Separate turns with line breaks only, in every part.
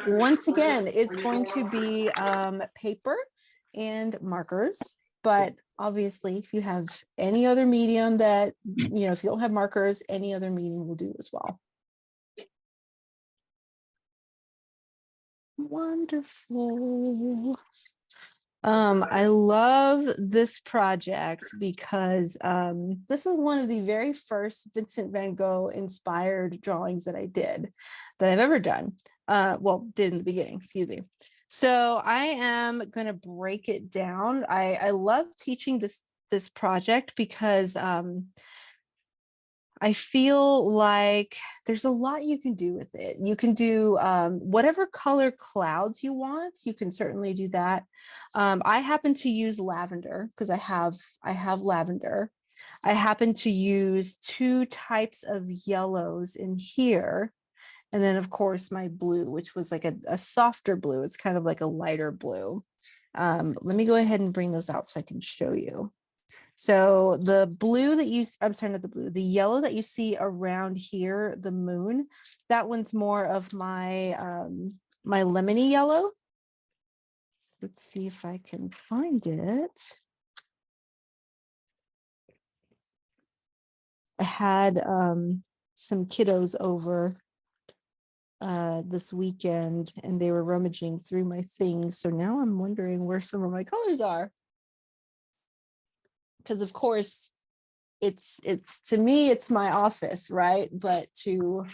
Once again, it's going to be paper and markers, but obviously if you have any other medium that, if you don't have markers, any other medium will do as well. Wonderful. I love this project because this is one of the very first Vincent van Gogh inspired drawings that I've ever done. Did in the beginning, excuse me. So I am going to break it down. I love teaching this project because I feel like there's a lot you can do with it. You can do whatever color clouds you want. You can certainly do that. I happen to use lavender because I have lavender. I happen to use 2 types of yellows in here. And then of course my blue, which was like a softer blue. It's kind of like a lighter blue. Let me go ahead and bring those out so I can show you. So the blue the yellow that you see around here, the moon, that one's more of my my lemony yellow. Let's see if I can find it. I had some kiddos over this weekend and they were rummaging through my things. So now I'm wondering where some of my colors are. Because of course it's to me it's my office, right? But to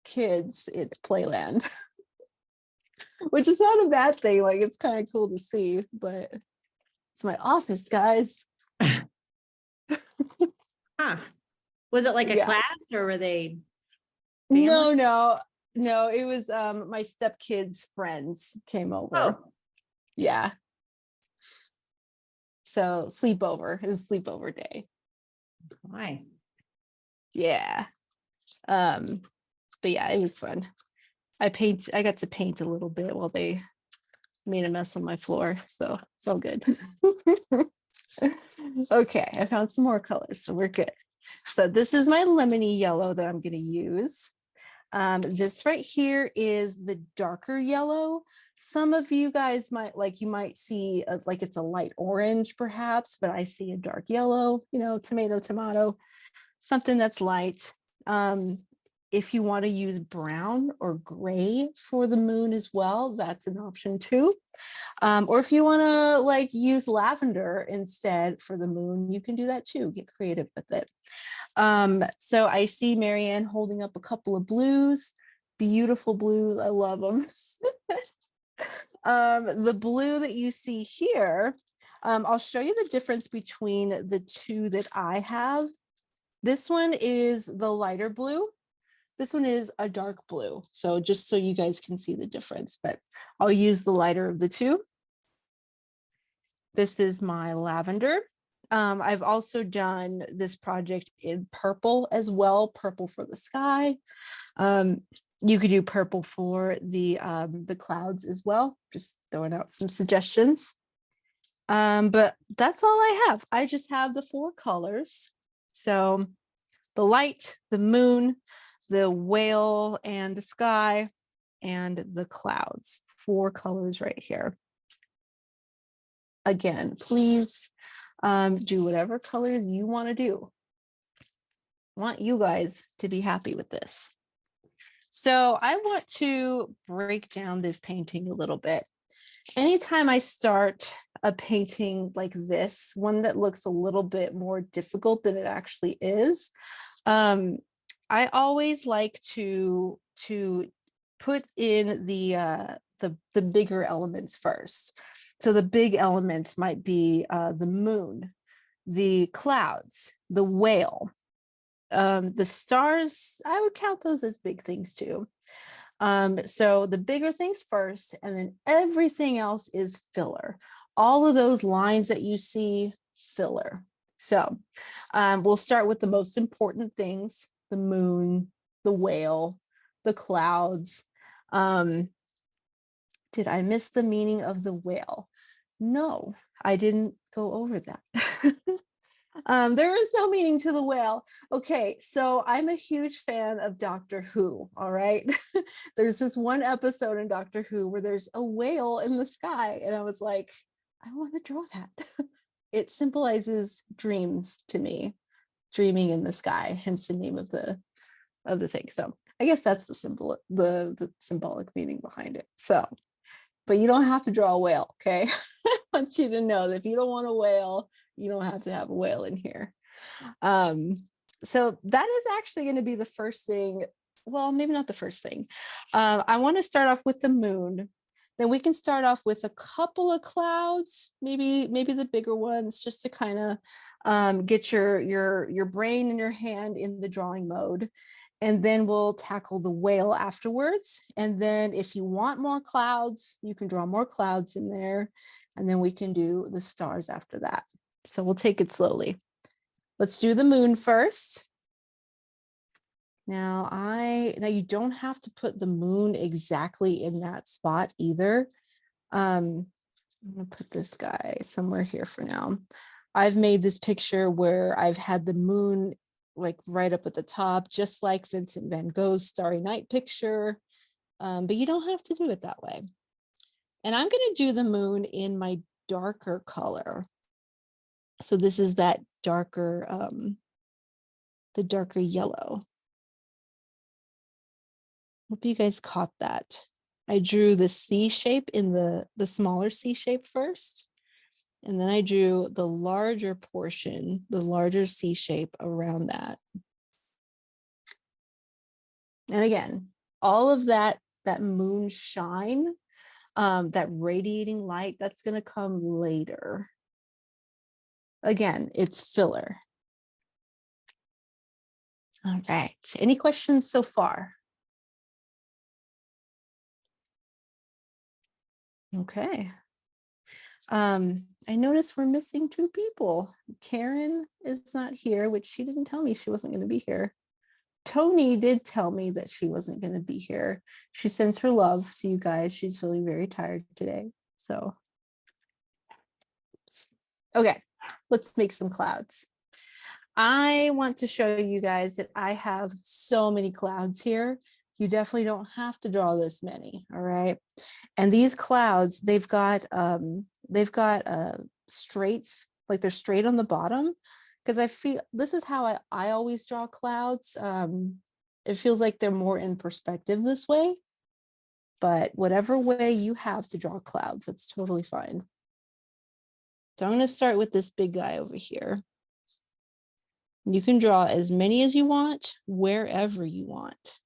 kids it's playland. Which is not a bad thing. Like, it's kind of cool to see, but it's my office, guys.
Huh. Was it like a class or were they
family? No, it was my stepkids' friends came over.
Oh.
Yeah. So sleepover. It was sleepover day.
Why?
Yeah. But yeah, it was fun. I got to paint a little bit while they made a mess on my floor. So it's all good. Okay, I found some more colors, so we're good. So this is my lemony yellow that I'm going to use. This right here is the darker yellow. Some of you guys might see like it's a light orange perhaps, but I see a dark yellow, tomato, something that's light. If you want to use brown or gray for the moon as well, that's an option too. Or if you want to use lavender instead for the moon, you can do that too. Get creative with it. So I see Marianne holding up a couple of blues, beautiful blues. I love them. The blue that you see here, I'll show you the difference between the 2 that I have. This one is the lighter blue. This one is a dark blue. So just so you guys can see the difference, but I'll use the lighter of the 2. This is my lavender. I've also done this project in purple as well, purple for the sky. You could do purple for the clouds as well, just throwing out some suggestions. But that's all I have. I just have the 4 colors. So the light, the moon, the whale and the sky, and the clouds. 4 colors right here. Again, please do whatever colors you want to do. I want you guys to be happy with this. So I want to break down this painting a little bit. Anytime I start a painting like this, one that looks a little bit more difficult than it actually is, I always like to put in the bigger elements first. So the big elements might be the moon, the clouds, the whale, the stars. I would count those as big things too. So the bigger things first, and then everything else is filler. All of those lines that you see, filler. So we'll start with the most important things: the moon, the whale, the clouds. Did I miss the meaning of the whale? No, I didn't go over that. There is no meaning to the whale. Okay, so I'm a huge fan of Doctor Who. All right. There's this one episode in Doctor Who where there's a whale in the sky, and I was like, I want to draw that. It symbolizes dreams to me, dreaming in the sky, hence the name of the thing. So I guess that's the symbol, the symbolic meaning behind it. So, but you don't have to draw a whale, okay? I want you to know that if you don't want a whale, you don't have to have a whale in here. So that is actually going to be the first thing. Well, maybe not the first thing. I want to start off with the moon. Then we can start off with a couple of clouds, maybe the bigger ones, just to kind of get your brain and your hand in the drawing mode. And then we'll tackle the whale afterwards. And then if you want more clouds, you can draw more clouds in there. And then we can do the stars after that. So we'll take it slowly. Let's do the moon first. Now you don't have to put the moon exactly in that spot either. I'm gonna put this guy somewhere here for now. I've made this picture where I've had the moon like right up at the top, just like Vincent van Gogh's Starry Night picture. But you don't have to do it that way. And I'm gonna do the moon in my darker color. So this is that darker, the darker yellow. Hope you guys caught that. I drew the C shape in the smaller C shape first. And then I drew the larger portion, the larger C shape around that. And again, all of that moon shine, that radiating light, that's going to come later. Again, it's filler. All right. Any questions so far? Okay. I noticed we're missing 2 people. Karen is not here, which she didn't tell me she wasn't going to be here. Tony did tell me that she wasn't going to be here. She sends her love to you guys. She's feeling very tired today. So, okay, let's make some clouds. I want to show you guys that I have so many clouds here. You definitely don't have to draw this many, all right? And these clouds, they've got straight, like they're straight on the bottom, because I feel this is how I always draw clouds. It feels like they're more in perspective this way, but whatever way you have to draw clouds, that's totally fine. So I'm going to start with this big guy over here. You can draw as many as you want, wherever you want.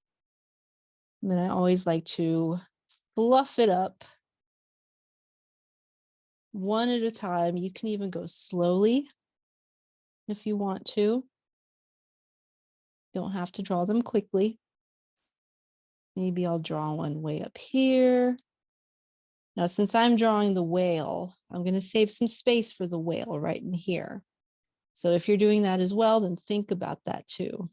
And then I always like to fluff it up one at a time. You can even go slowly if you want to. Don't have to draw them quickly. Maybe I'll draw one way up here. Now, since I'm drawing the whale, I'm going to save some space for the whale right in here. So if you're doing that as well, then think about that too.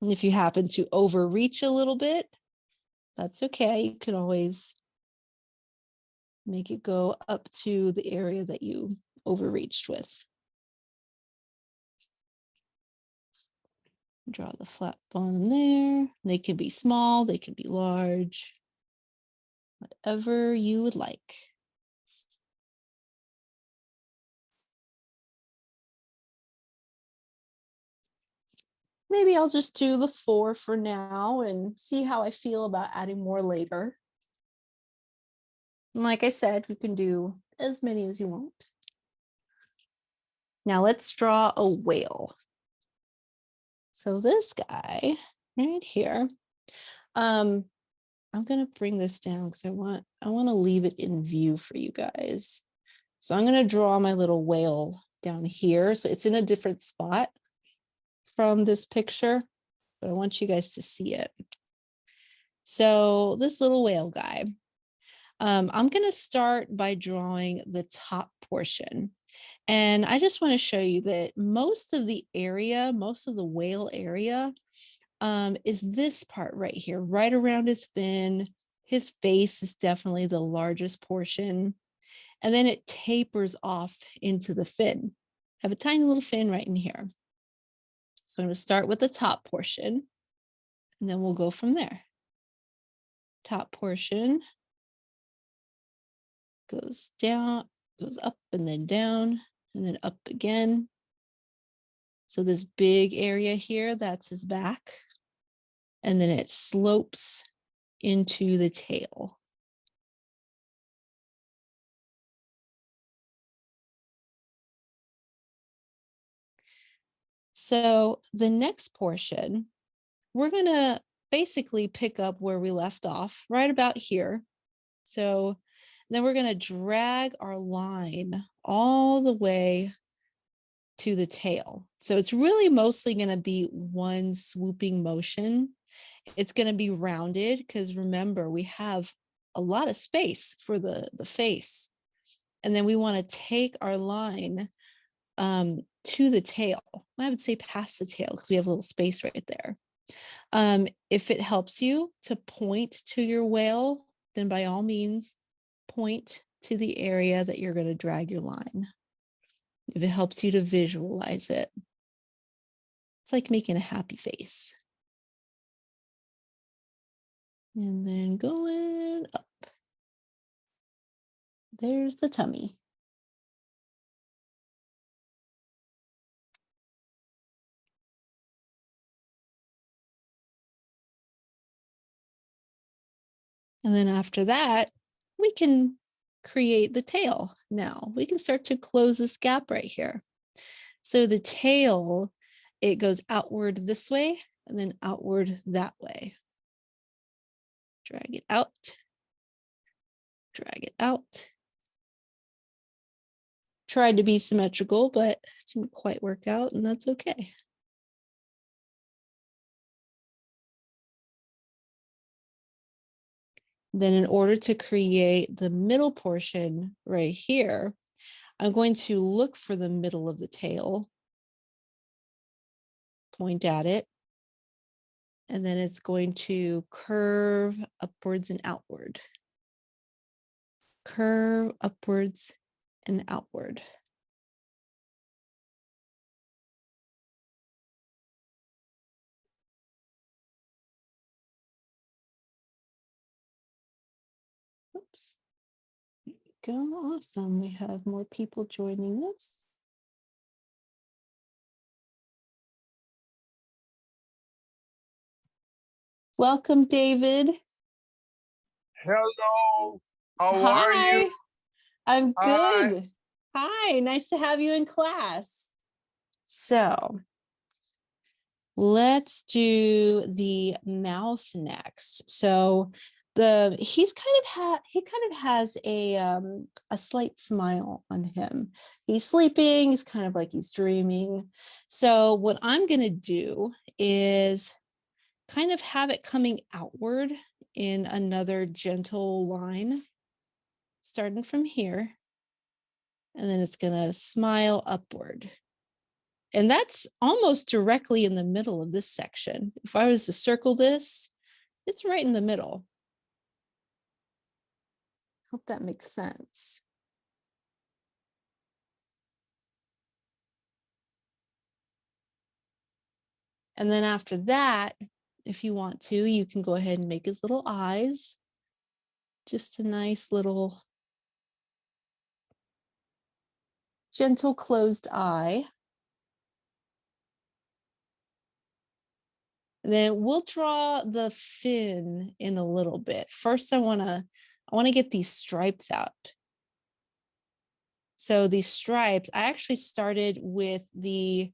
And if you happen to overreach a little bit, that's okay. You can always make it go up to the area that you overreached with. Draw the flat bottom there. They can be small, they can be large, whatever you would like. Maybe I'll just do the 4 for now and see how I feel about adding more later. And like I said, you can do as many as you want. Now let's draw a whale. So this guy right here, I'm going to bring this down because I want to leave it in view for you guys. So I'm going to draw my little whale down here. So it's in a different spot from this picture, but I want you guys to see it. So this little whale guy, I'm going to start by drawing the top portion. And I just want to show you that most of the whale area is this part right here, right around his fin. His face is definitely the largest portion. And then it tapers off into the fin. I have a tiny little fin right in here. So I'm going to start with the top portion, and then we'll go from there. Top portion goes down, goes up and then down, and then up again. So this big area here, that's his back. And then it slopes into the tail. So the next portion, we're going to basically pick up where we left off, right about here. So then we're going to drag our line all the way to the tail. So it's really mostly going to be one swooping motion. It's going to be rounded because remember, we have a lot of space for the face. And then we want to take our line to the tail. I would say past the tail because we have a little space right there. If it helps you to point to your whale, then by all means, point to the area that you're going to drag your line. If it helps you to visualize it, it's like making a happy face. And then going up. There's the tummy. And then after that, we can create the tail. Now we can start to close this gap right here. So the tail, it goes outward this way and then outward that way. Drag it out. Drag it out. Tried to be symmetrical, but it didn't quite work out, and that's okay. Then in order to create the middle portion right here, I'm going to look for the middle of the tail, point at it, and then it's going to curve upwards and outward. Curve upwards and outward. Oops. There we go. Awesome. We have more people joining us. Welcome, David.
Hello. How are
Hi.
you?
I'm
Hi.
good. Hi, nice to have you in class. So let's do the mouth next. So he kind of has a slight smile on him. He's sleeping, he's kind of like he's dreaming. So what I'm gonna do is kind of have it coming outward in another gentle line, starting from here. And then it's going to smile upward. And that's almost directly in the middle of this section. If I was to circle this, it's right in the middle. Hope that makes sense. And then after that, if you want to, you can go ahead and make his little eyes. Just a nice little gentle closed eye. And then we'll draw the fin in a little bit. First, I want to get these stripes out. So these stripes, I actually started with the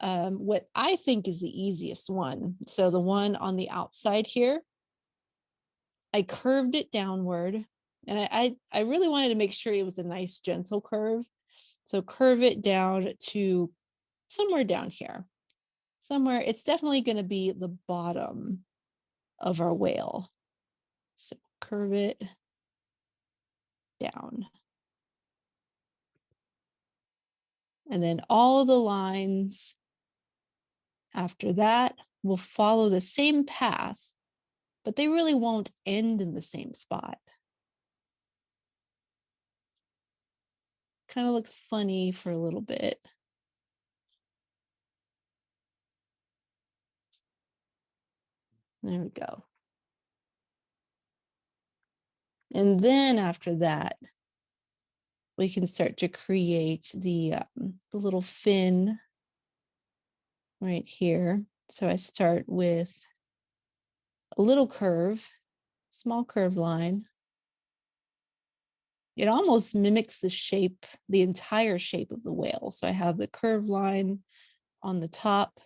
what I think is the easiest one. So the one on the outside here, I curved it downward, and I really wanted to make sure it was a nice gentle curve. So curve it down to somewhere down here. Somewhere, it's definitely going to be the bottom of our whale. So curve it down. And then all the lines after that will follow the same path, but they really won't end in the same spot. kind of looks funny for a little bit. There we go. And then after that, we can start to create the little fin right here. So I start with a little curve, small curved line. It almost mimics the shape, the entire shape of the whale. So I have the curved line on the top,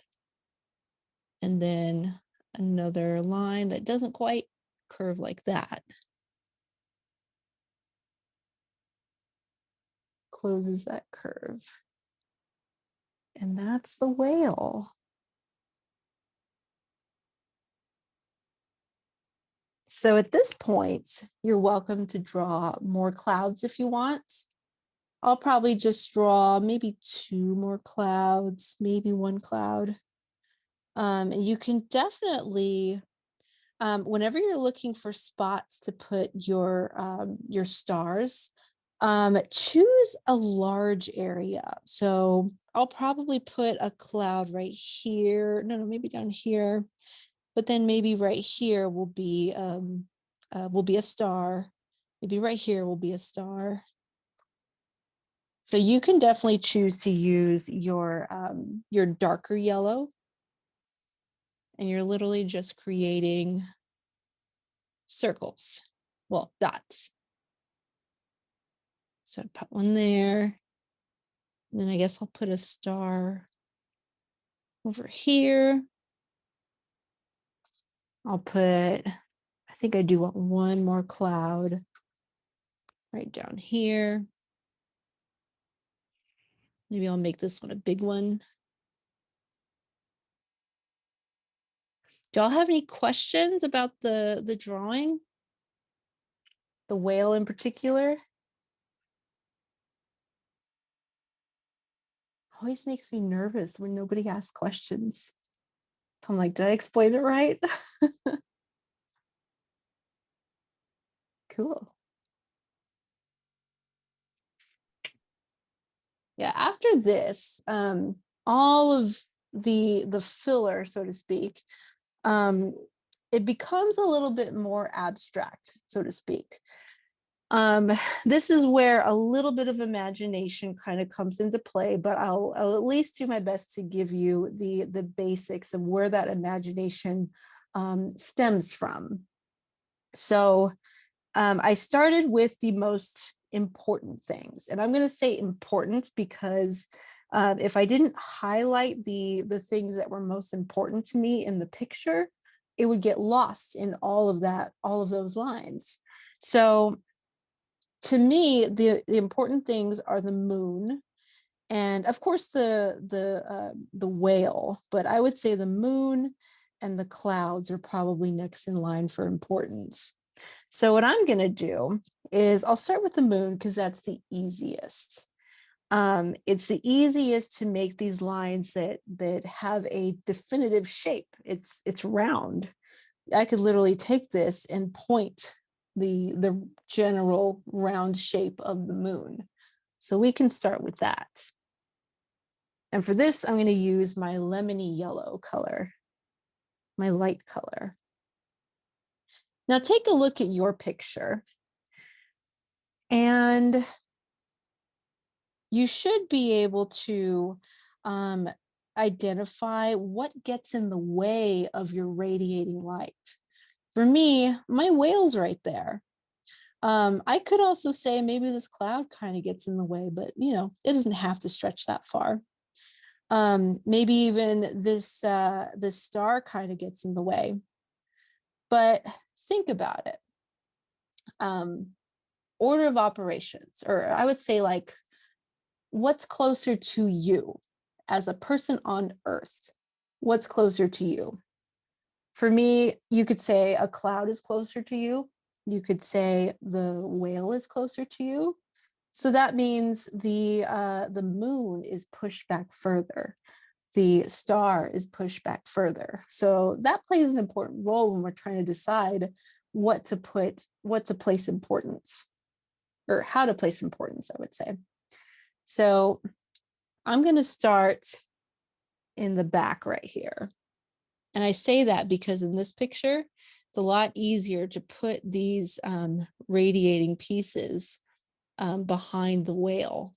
and then another line that doesn't quite curve like that. Closes that curve. And that's the whale. So at this point, you're welcome to draw more clouds if you want. I'll probably just draw maybe 2 more clouds, maybe 1 cloud. And you can definitely, whenever you're looking for spots to put your stars, choose a large area. So I'll probably put a cloud right here. No, maybe down here. But then maybe right here will be a star. Maybe right here will be a star. So you can definitely choose to use your darker yellow, and you're literally just creating circles, well, dots. So put one there, and then I guess I'll put a star over here. I'll put, I think I do want 1 more cloud right down here. Maybe I'll make this one a big one. Do y'all have any questions about the drawing? The whale in particular? Always makes me nervous when nobody asks questions. I'm like, did I explain it right? Cool. Yeah, after this, all of the filler, so to speak, it becomes a little bit more abstract, so to speak. This is where a little bit of imagination kind of comes into play, but I'll at least do my best to give you the basics of where that imagination stems from. So I started with the most important things, and I'm going to say important because if I didn't highlight the things that were most important to me in the picture, it would get lost in all of those lines. So to me, the important things are the moon, and of course the whale, but I would say the moon and the clouds are probably next in line for importance. So what I'm going to do is I'll start with the moon because that's the easiest. It's the easiest to make these lines that have a definitive shape. It's round. I could literally take this and point the general round shape of the moon. So we can start with that. And for this, I'm going to use my lemony yellow color, my light color. Now take a look at your picture, and you should be able to identify what gets in the way of your radiating light. For me, my whale's right there. I could also say maybe this cloud kind of gets in the way, but it doesn't have to stretch that far. Maybe even this star kind of gets in the way. But think about it. Order of operations, or I would say like, what's closer to you as a person on Earth? What's closer to you? For me, you could say a cloud is closer to you. You could say the whale is closer to you. So that means the moon is pushed back further. The star is pushed back further. So that plays an important role when we're trying to decide what to place importance, or how to place importance, I would say. So I'm going to start in the back right here. And I say that because in this picture, it's a lot easier to put these radiating pieces behind the whale.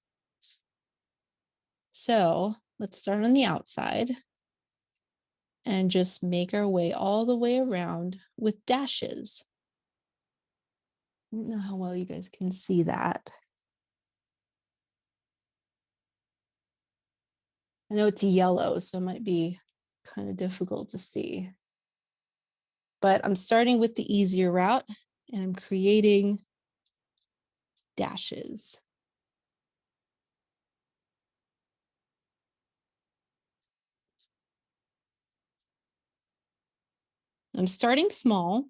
So let's start on the outside and just make our way all the way around with dashes. I don't know how well you guys can see that. I know it's yellow, so it might be kind of difficult to see. But I'm starting with the easier route and I'm creating dashes. I'm starting small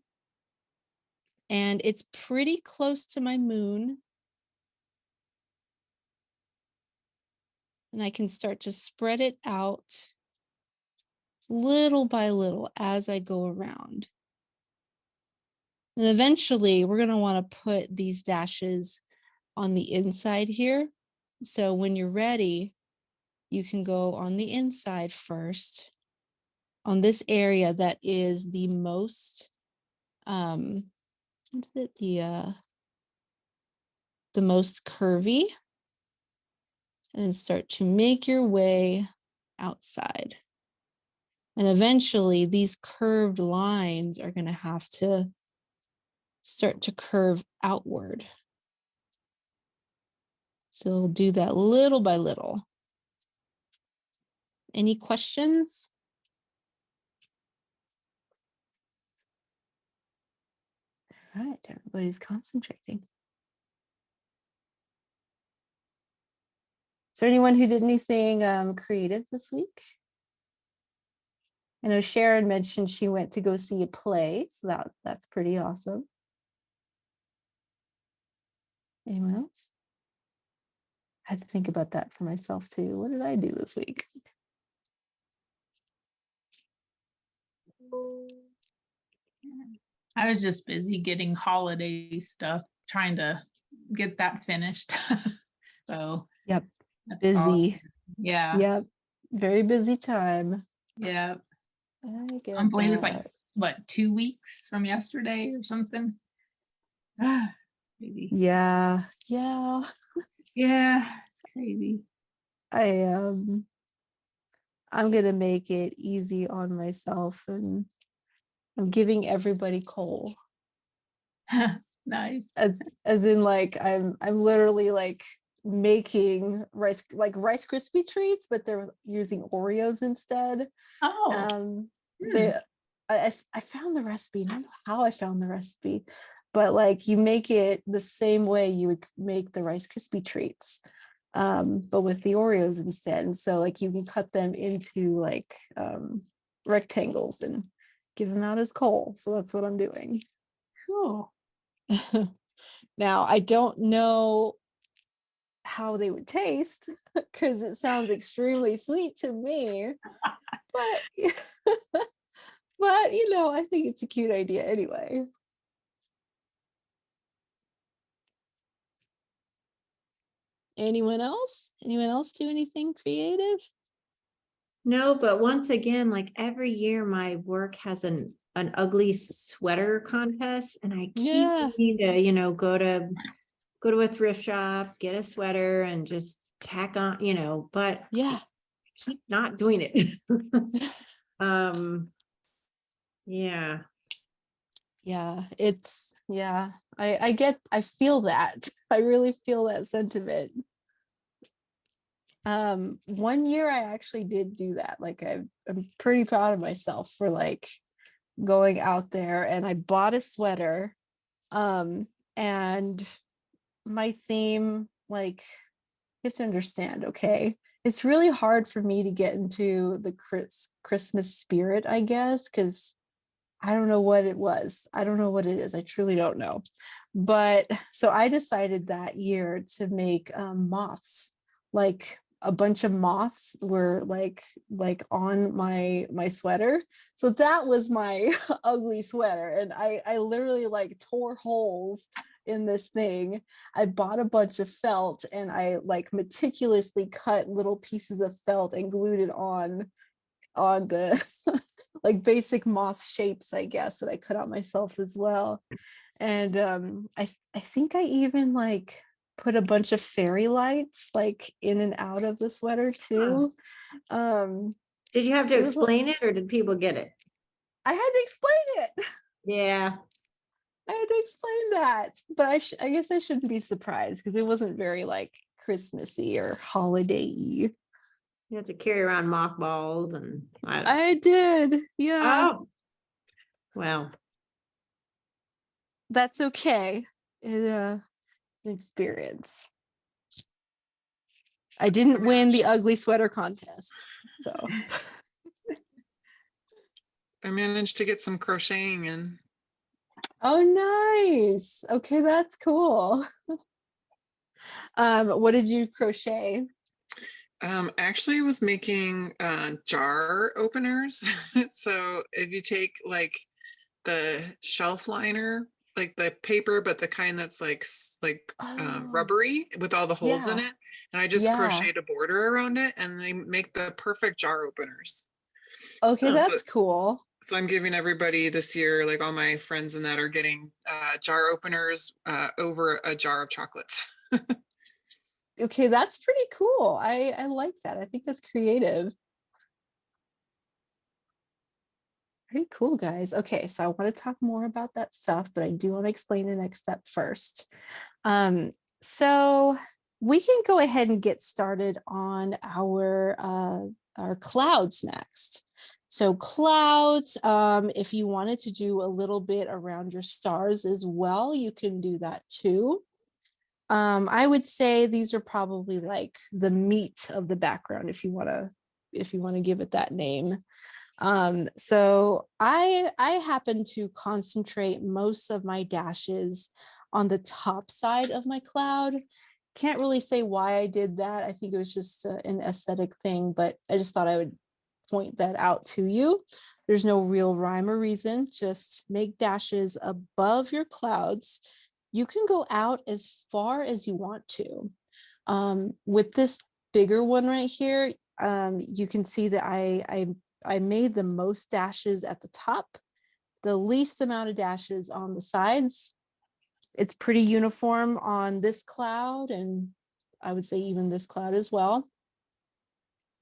and it's pretty close to my moon. And I can start to spread it out little by little as I go around. And eventually we're going to want to put these dashes on the inside here. So when you're ready, you can go on the inside first on this area that is the most, what is it? The most curvy, and start to make your way outside. And eventually these curved lines are going to have to start to curve outward. So we'll do that little by little. Any questions? All right, everybody's concentrating. Is there anyone who did anything creative this week? I know Sharon mentioned she went to go see a play, so that's pretty awesome. Anyone else? I had to think about that for myself too. What did I do this week?
I was just busy getting holiday stuff, trying to get that finished. So
Yep,
that's all.
busy.
Yeah.
Yep, very busy time.
Yeah.
I get
I believe it's like,
that.
what, 2 weeks from yesterday or something? Crazy.
Yeah.
Yeah, it's crazy.
I'm gonna make it easy on myself, and I'm giving everybody coal.
Nice.
As in, like, I'm literally like making Rice Krispie treats, but they're using Oreos instead.
Oh,
They I found the recipe, and I don't know how I found the recipe, but like you make it the same way you would make the Rice Krispie treats, but with the Oreos instead. And so like you can cut them into like rectangles and give them out as coal. So that's what I'm doing.
cool.
Now, I don't know how they would taste because it sounds extremely sweet to me, but but you know, I think it's a cute idea anyway. Anyone else? Anyone else do anything creative?
No, but once again, like every year my work has an ugly sweater contest, and I keep
Yeah.
needing to, go to a thrift shop, get a sweater and just tack on, but
Yeah.
keep not doing it. Yeah.
Yeah, I feel that. I really feel that sentiment. One year I actually did do that. Like I'm pretty proud of myself for like going out there, and I bought a sweater. And my theme, like, you have to understand, okay? It's really hard for me to get into the Christmas spirit, I guess, because I don't know what it was. I don't know what it is. I truly don't know. But so I decided that year to make moths. Like a bunch of moths were like on my sweater. So that was my ugly sweater. And I literally like tore holes in this thing. I bought a bunch of felt and I like meticulously cut little pieces of felt and glued it on the like basic moth shapes, I guess, that I cut out myself as well. And I think I even like put a bunch of fairy lights like in and out of the sweater too.
Did you have to
It was
explain it or did people get it?
I had to explain it.
Yeah.
I had to explain that, but I guess I shouldn't be surprised because it wasn't very like Christmassy or holiday-y.
You have to carry around mothballs and
I did, yeah.
oh, well,
That's okay. It's an experience. I didn't win the ugly sweater contest, so.
I managed to get some crocheting in.
Oh, nice. Okay, that's cool. What did you crochet?
Actually, I was making jar openers. So if you take like the shelf liner, like the paper, but the kind that's like
Oh,
rubbery with all the holes in
yeah,
it, and I just
yeah.
crocheted a border around it, and they make the perfect jar openers.
Okay,
Oh,
that's cool.
So I'm giving everybody this year, like all my friends and that are getting jar openers over a jar of chocolates.
Okay, that's pretty cool. I like that. I think that's creative. Pretty cool, guys. Okay, so I want to talk more about that stuff, but I do want to explain the next step first. So we can go ahead and get started on our clouds next. So clouds, if you wanted to do a little bit around your stars as well, you can do that too. I would say these are probably like the meat of the background if you want to give it that name. So I happen to concentrate most of my dashes on the top side of my cloud. Can't really say why I did that. I think it was just an aesthetic thing, but I just thought I would point that out to you. There's no real rhyme or reason. Just make dashes above your clouds. You can go out as far as you want to. With this bigger one right here, you can see that I made the most dashes at the top, the least amount of dashes on the sides. It's pretty uniform on this cloud, and I would say even this cloud as well.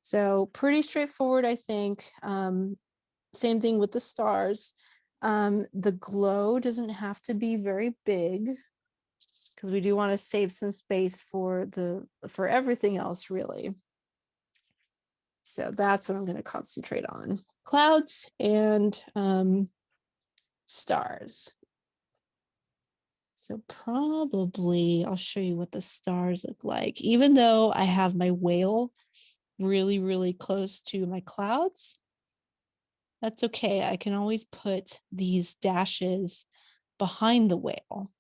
So pretty straightforward, I think. Same thing with the stars. The glow doesn't have to be very big because we do want to save some space for everything else, really. So that's what I'm going to concentrate on: clouds and stars. So probably I'll show you what the stars look like. Even though I have my whale really, really close to my clouds, that's okay. I can always put these dashes behind the whale.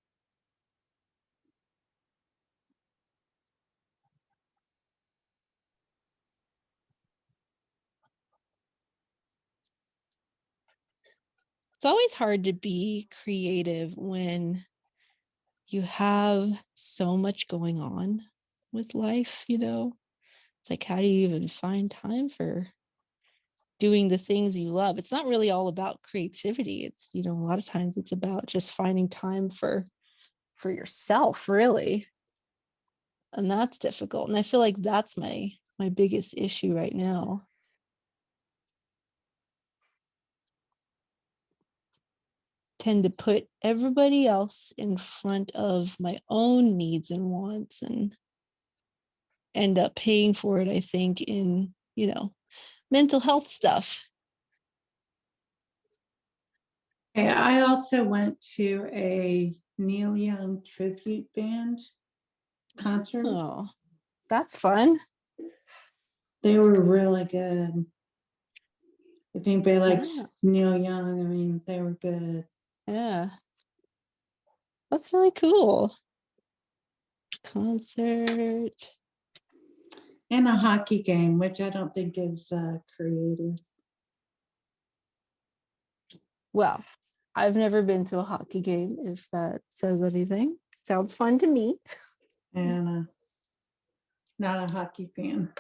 It's always hard to be creative when you have so much going on with life, you know? It's like, how do you even find time for doing the things you love? It's not really all about creativity. It's, you know, a lot of times it's about just finding time for yourself, really. And that's difficult. And I feel like that's my biggest issue right now. Tend to put everybody else in front of my own needs and wants and end up paying for it, I think, in, you know, mental health stuff.
Yeah, I also went to a Neil Young tribute band concert.
Oh, that's fun.
They were really good. If anybody likes
Yeah.
Neil Young, I mean, they were good.
Yeah. That's really cool. Concert.
And a hockey game, which I don't think is creative.
Well, I've never been to a hockey game, if that says anything. Sounds fun to me.
And not a hockey fan.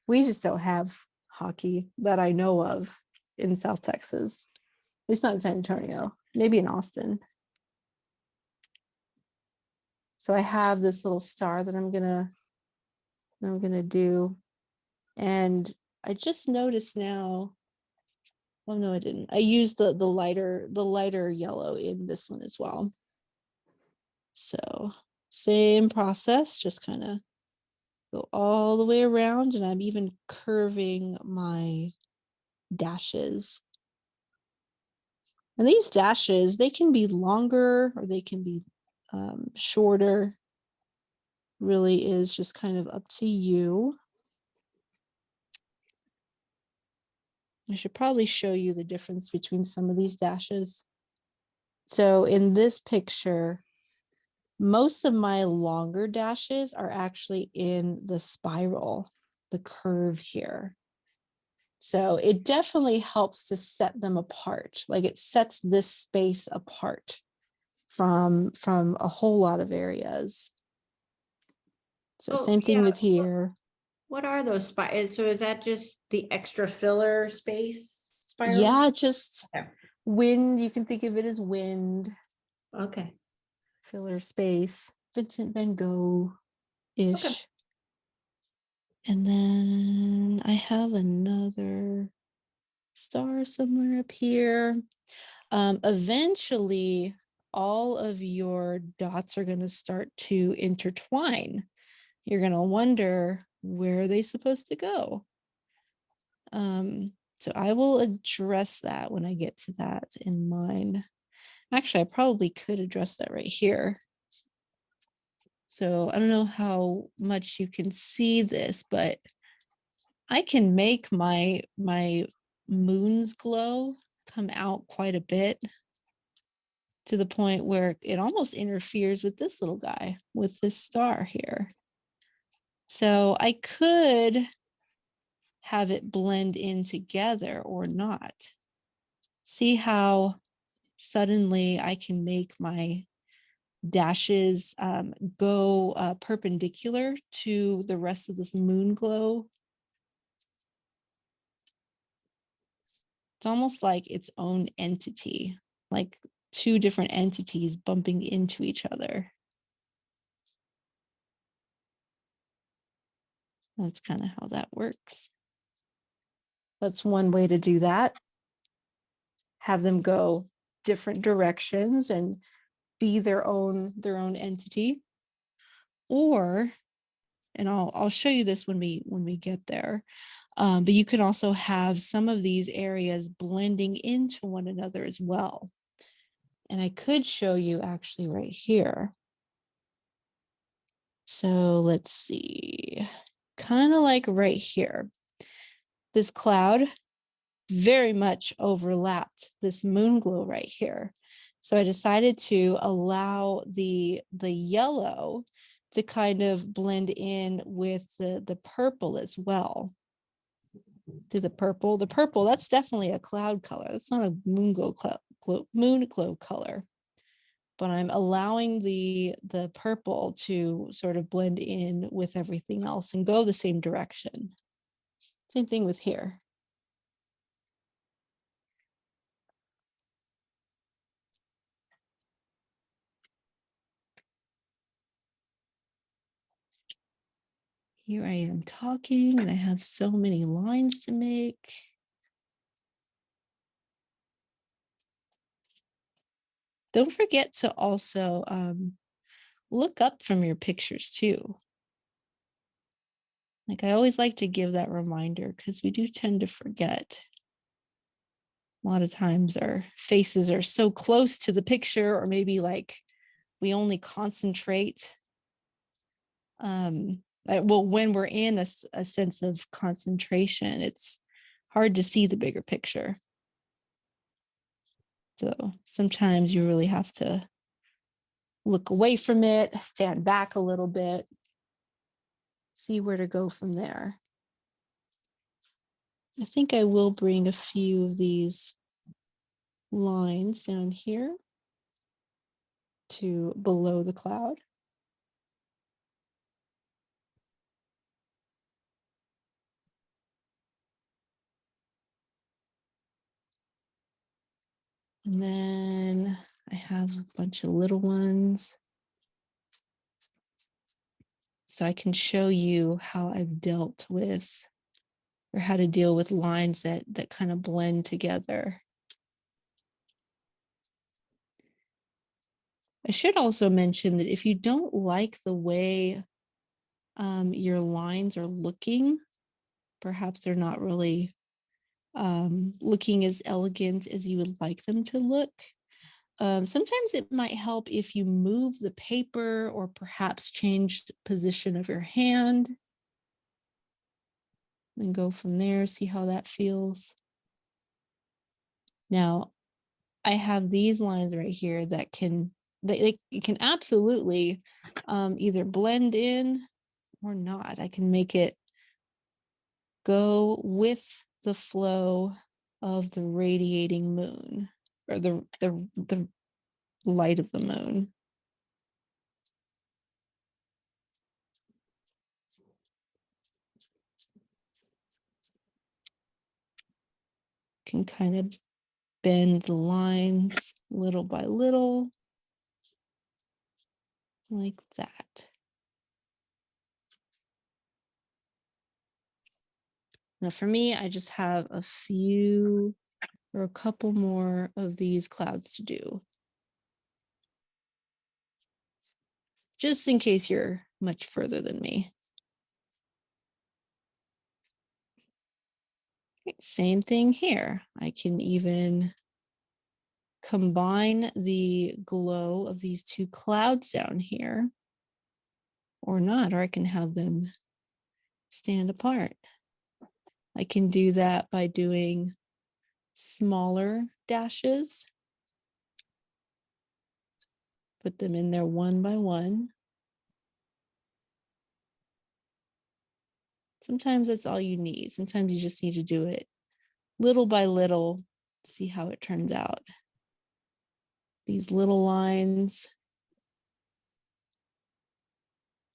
We just don't have hockey that I know of in South Texas. At least not in San Antonio, maybe in Austin. So I have this little star that I'm gonna do. And I just noticed now, oh no, I didn't. I used the lighter yellow in this one as well. So same process, just kind of go all the way around, and I'm even curving my dashes. And these dashes, they can be longer or they can be shorter. Really is just kind of up to you. I should probably show you the difference between some of these dashes. So in this picture, most of my longer dashes are actually in the spiral, the curve here. So it definitely helps to set them apart. Like it sets this space apart from a whole lot of areas. So
Oh,
same thing
yeah.
with here.
What are those spirals? So is that just the extra filler space spiral?
Yeah, just
Okay.
wind. You can think of it as wind,
Okay.
filler space, Vincent van Gogh-ish.
Okay.
And then I have another star somewhere up here. Eventually, all of your dots are going to start to intertwine. You're going to wonder, where are they supposed to go? So I will address that when I get to that in mind. Actually, I probably could address that right here. So I don't know how much you can see this, but I can make my moon's glow come out quite a bit, to the point where it almost interferes with this little guy, with this star here. So I could have it blend in together or not. See how suddenly I can make my dashes go perpendicular to the rest of this moon glow. It's almost like its own entity, like two different entities bumping into each other. That's kind of how that works. That's one way to do that. Have them go different directions and be their own entity. Or, and I'll show you this when we get there. But you can also have some of these areas blending into one another as well. And I could show you actually right here. So let's see, kind of like right here. This cloud very much overlapped this moon glow right here. So I decided to allow the yellow to kind of blend in with the purple as well. To the purple, that's definitely a cloud color. That's not a moon glow color. But I'm allowing the purple to sort of blend in with everything else and go the same direction. Same thing with here. Here I am talking and I have so many lines to make. Don't forget to also look up from your pictures too. Like I always like to give that reminder because we do tend to forget. A lot of times our faces are so close to the picture, or maybe like we only concentrate. Well, when we're in a sense of concentration, it's hard to see the bigger picture. So sometimes you really have to look away from it, stand back a little bit, see where to go from there. I think I will bring a few of these lines down here to below the cloud. And then I have a bunch of little ones. So I can show you how I've dealt with, or how to deal with lines that kind of blend together. I should also mention that if you don't like the way your lines are looking, perhaps they're not really looking as elegant as you would like them to look. Sometimes it might help if you move the paper or perhaps change the position of your hand. And go from there, see how that feels. Now, I have these lines right here that they can absolutely either blend in or not. I can make it go with the flow of the radiating moon, or the light of the moon. Can kind of bend the lines little by little, like that. Now for me, I just have a few or a couple more of these clouds to do, just in case you're much further than me. Okay, same thing here. I can even combine the glow of these two clouds down here, or not, or I can have them stand apart. I can do that by doing smaller dashes. Put them in there one by one. Sometimes that's all you need. Sometimes you just need to do it little by little, see how it turns out. These little lines,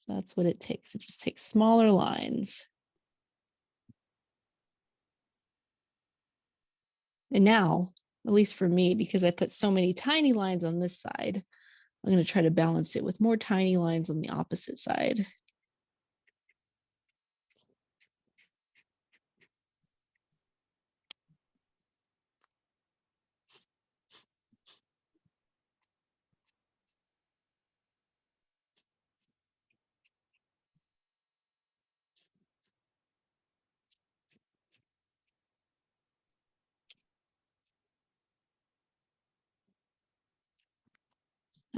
that's what it takes. It just takes smaller lines. And now, at least for me, because I put so many tiny lines on this side, I'm going to try to balance it with more tiny lines on the opposite side.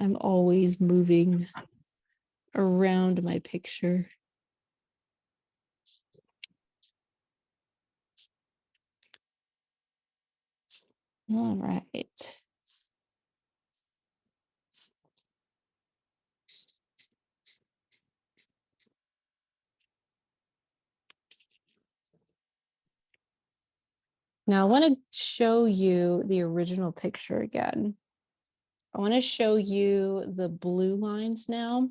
I'm always moving around my picture. All right. Now I want to show you the original picture again. I want to show you the blue lines now.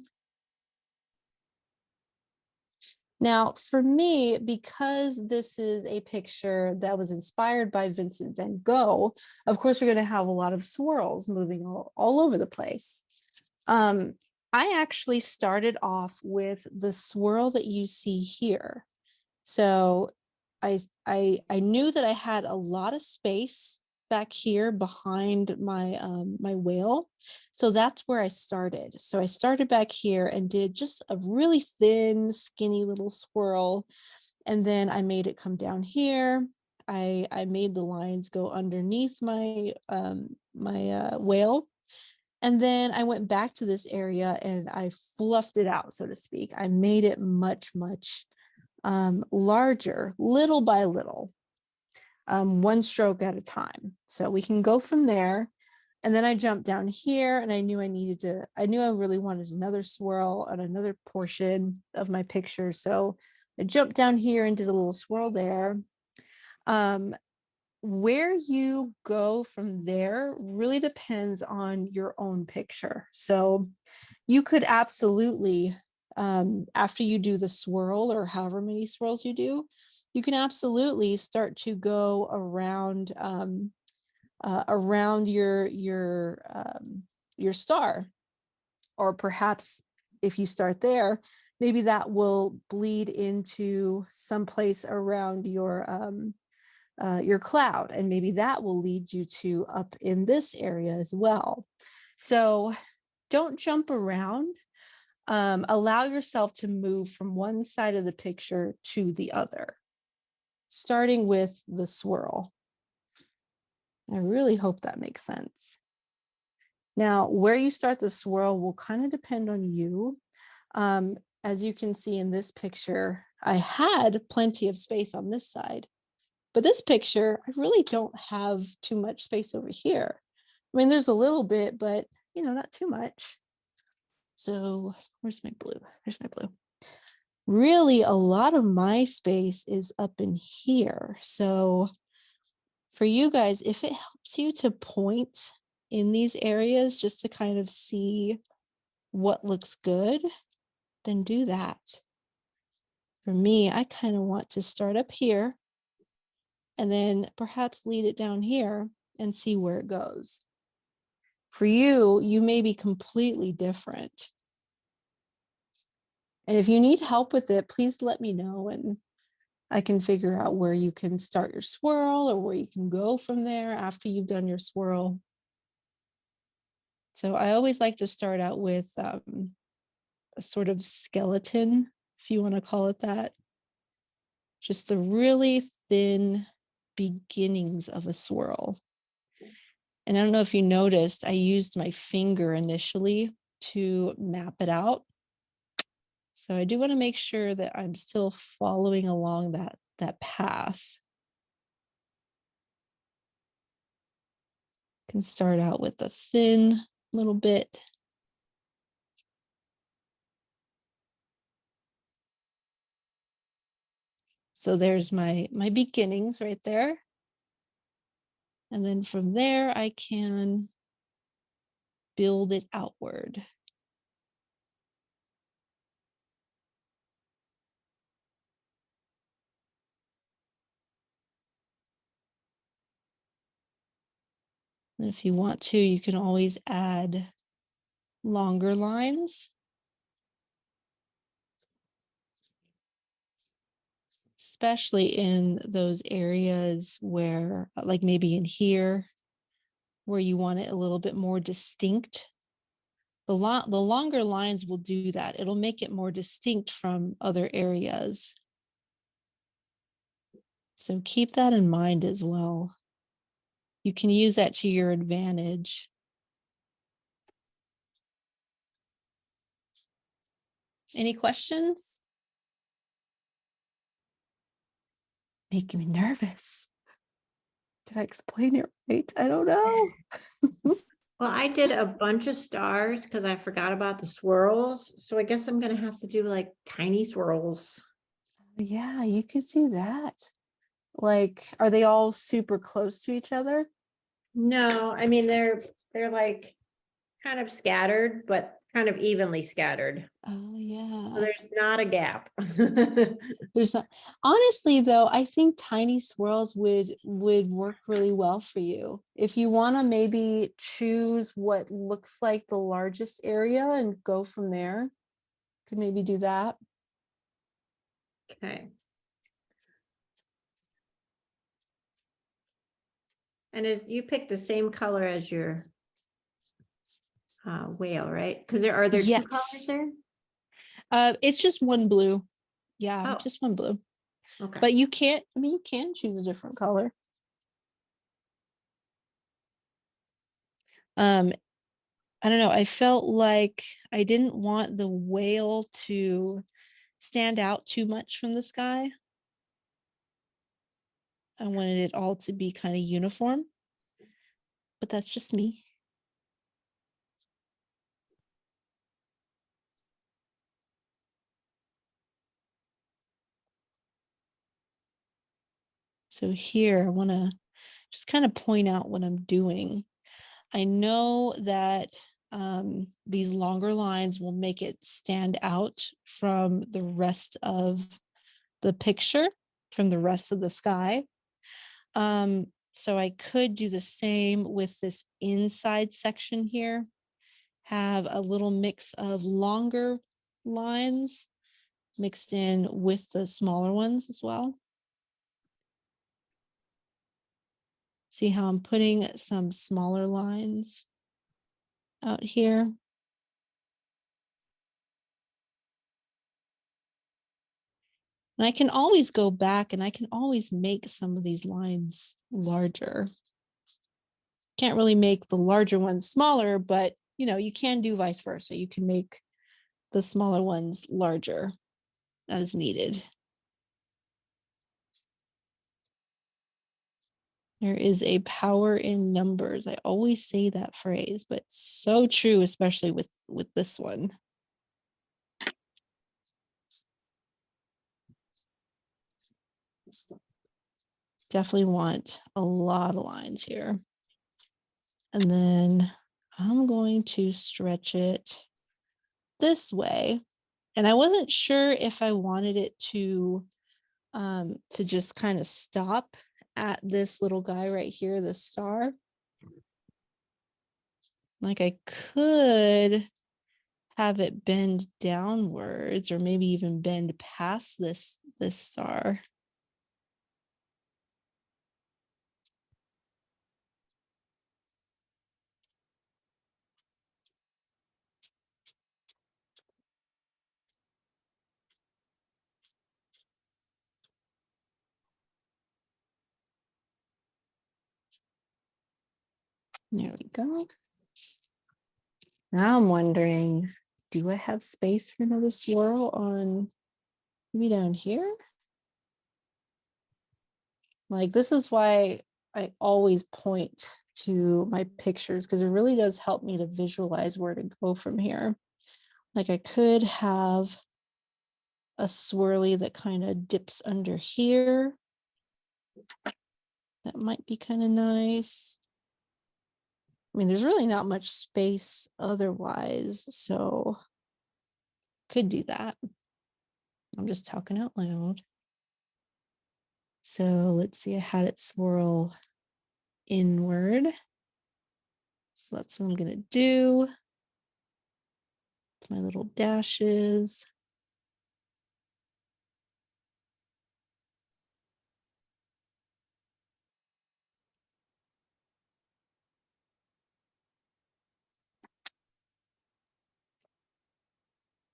Now, for me, because this is a picture that was inspired by Vincent van Gogh, of course, we're going to have a lot of swirls moving all over the place. I actually started off with the swirl that you see here. So I knew that I had a lot of space back here behind my my whale. So that's where I started. So I started back here and did just a really thin, skinny little swirl. And then I made it come down here. I made the lines go underneath my whale. And then I went back to this area and I fluffed it out, so to speak. I made it much, much larger, little by little, one stroke at a time. So we can go from there. And then I jumped down here and I knew I really wanted another swirl on another portion of my picture. So I jumped down here and did a little swirl there. where you go from there really depends on your own picture. So you could absolutely, after you do the swirl or however many swirls you do, you can absolutely start to go around around your star, or perhaps if you start there, maybe that will bleed into some place around your cloud, and maybe that will lead you to up in this area as well. So don't jump around. Allow yourself to move from one side of the picture to the other, starting with the swirl. I really hope that makes sense. Now, where you start the swirl will kind of depend on you. As you can see in this picture, I had plenty of space on this side, but this picture, I really don't have too much space over here. I mean, there's a little bit, but not too much. So where's my blue? There's my blue. Really, a lot of my space is up in here. So for you guys, if it helps you to point in these areas just to kind of see what looks good, then do that. For me, I kind of want to start up here and then perhaps lead it down here and see where it goes. For you, you may be completely different. And if you need help with it, please let me know and I can figure out where you can start your swirl or where you can go from there after you've done your swirl. So I always like to start out with a sort of skeleton, if you want to call it that. Just the really thin beginnings of a swirl. And I don't know if you noticed, I used my finger initially to map it out. So I do want to make sure that I'm still following along that path. Can start out with a thin little bit. So there's my beginnings right there. And then from there, I can build it outward. And if you want to, you can always add longer lines. Especially in those areas where, like maybe in here, where you want it a little bit more distinct. The longer lines will do that. It'll make it more distinct from other areas. So keep that in mind as well. You can use that to your advantage. Any questions? Making me nervous. Did I explain it right? I don't know.
Well, I did a bunch of stars because I forgot about the swirls. So I guess I'm gonna have to do like tiny swirls.
Yeah, you can see that. Like, are they all super close to each other?
No, I mean they're like kind of scattered, but kind of evenly scattered.
Oh,
So
yeah.
there's not a gap.
There's not, honestly though, I think tiny swirls would work really well for you. If you want to maybe choose what looks like the largest area and go from there, could maybe do that.
Okay. And as you pick the same color as your whale, right? Because are there two colors
Yes.
there?
It's just one blue. Yeah,
Oh,
just one blue.
okay.
But you can't, I mean, you can choose a different color. I don't know. I felt like I didn't want the whale to stand out too much from the sky. I wanted it all to be kind of uniform, but that's just me. So here I want to just kind of point out what I'm doing. I know that these longer lines will make it stand out from the rest of the picture, from the rest of the sky. So I could do the same with this inside section here, have a little mix of longer lines mixed in with the smaller ones as well. See how I'm putting some smaller lines out here. And I can always go back and I can always make some of these lines larger. Can't really make the larger ones smaller, but you know, you can do vice versa. You can make the smaller ones larger as needed. There is a power in numbers. I always say that phrase, but so true, especially with this one. Definitely want a lot of lines here. And then I'm going to stretch it this way. And I wasn't sure if I wanted it to just kind of stop at this little guy right here, the star. Like I could have it bend downwards or maybe even bend past this star. There we go. Now I'm wondering, do I have space for another swirl on maybe down here? Like this is why I always point to my pictures because it really does help me to visualize where to go from here. Like I could have a swirly that kind of dips under here. That might be kind of nice. I mean, there's really not much space otherwise, so could do that. I'm just talking out loud. So let's see, I had it swirl inward. So that's what I'm gonna do. It's my little dashes.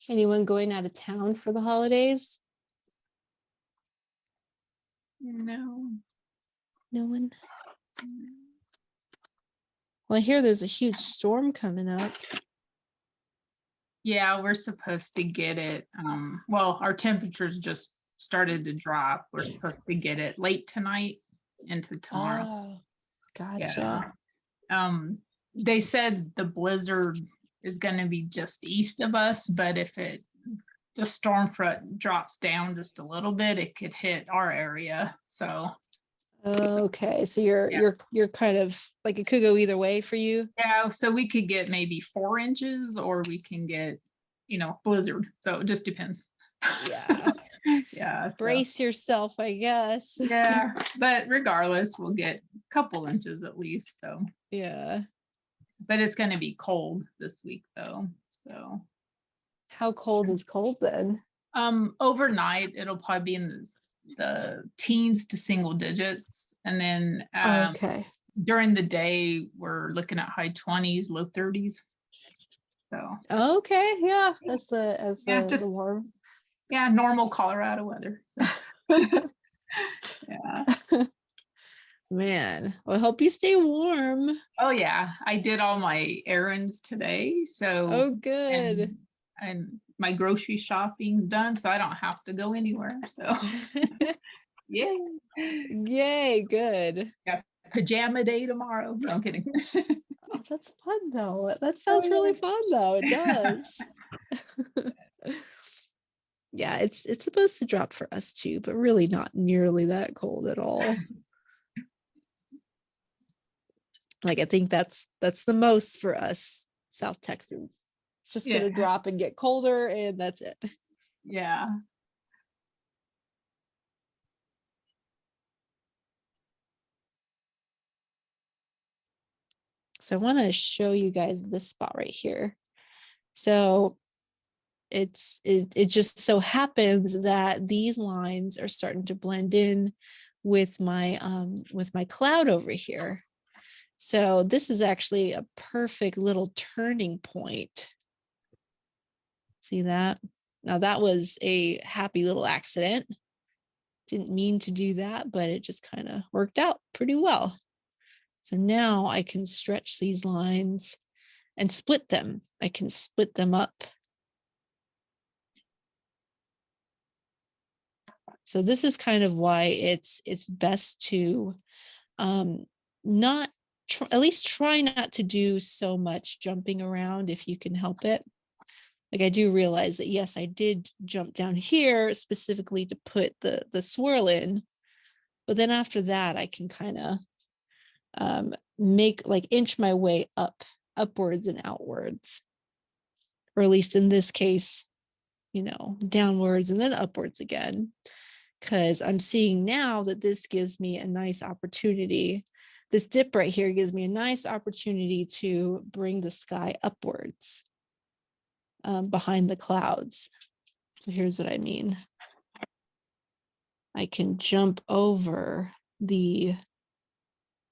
Anyone going out of town for the holidays?
No.
No one? Well, I hear there's a huge storm coming up.
Yeah, we're supposed to get it. Well, our temperatures just started to drop. We're supposed to get it late tonight into tomorrow.
Oh, gotcha.
Yeah. They said the blizzard is going to be just east of us, but if the storm front drops down just a little bit, it could hit our area. So
Okay, so you're kind of like it could go either way for you.
yeah, so we could get maybe 4 inches or we can get, blizzard. So it just depends.
Yeah.
Yeah.
Brace yourself, I guess.
Yeah, but regardless, we'll get a couple inches at least. So
Yeah.
but it's going to be cold this week though. So
How cold is cold then?
overnight it'll probably be in the teens to single digits, and then
Okay.
during the day we're looking at high 20s, low 30s. So
Okay, yeah, that's
just
the warm.
yeah, normal Colorado weather. So. Yeah.
Man, well, I hope you stay warm.
Oh yeah, I did all my errands today. So
Oh, good.
and my grocery shopping's done, so I don't have to go anywhere. So yeah.
Yay, good.
Yeah, pajama day tomorrow. No, I'm kidding.
Oh, that's fun though. That sounds really fun though. It does. Yeah, it's supposed to drop for us too, but really not nearly that cold at all. Like, I think that's the most for us South Texans. It's just
Yeah.
gonna drop and get colder, and that's it.
Yeah.
So I want to show you guys this spot right here. So it just so happens that these lines are starting to blend in with my cloud over here. So this is actually a perfect little turning point. See that? Now that was a happy little accident. Didn't mean to do that, but it just kind of worked out pretty well. So now I can stretch these lines and split them. I can split them up. So this is kind of why it's best to not at least try not to do so much jumping around if you can help it. Like, I do realize that, yes, I did jump down here specifically to put the swirl in, but then after that I can kind of make, like, inch my way upwards and outwards, or at least in this case, downwards and then upwards again, because I'm seeing now that this gives me a nice opportunity. This dip right here gives me a nice opportunity to bring the sky upwards behind the clouds. So here's what I mean. I can jump over the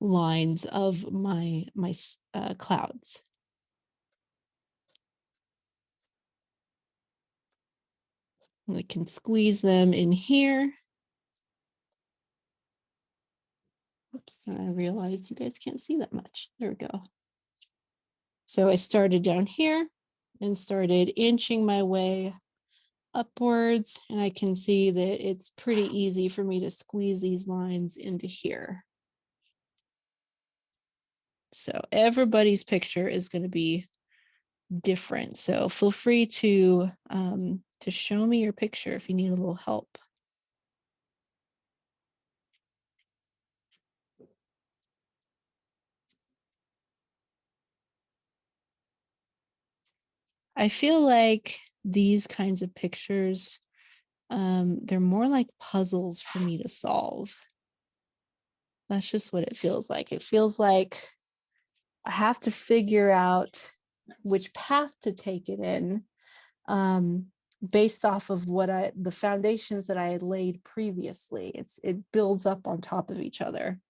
lines of my clouds. And I can squeeze them in here. Oops, I realized you guys can't see that much. There we go. So I started down here and started inching my way upwards, and I can see that it's pretty easy for me to squeeze these lines into here. So everybody's picture is going to be different. So feel free to show me your picture if you need a little help. I feel like these kinds of pictures, they're more like puzzles for me to solve. That's just what it feels like. It feels like I have to figure out which path to take it in, based off of the foundations that I had laid previously. It builds up on top of each other.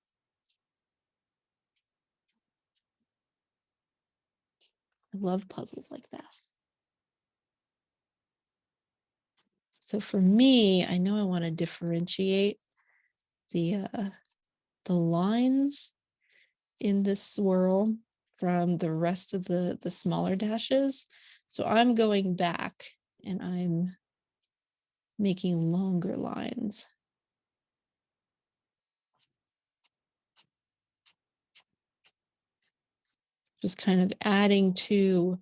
I love puzzles like that. So for me, I know I want to differentiate the lines in this swirl from the rest of the smaller dashes. So I'm going back and I'm making longer lines. Just kind of adding to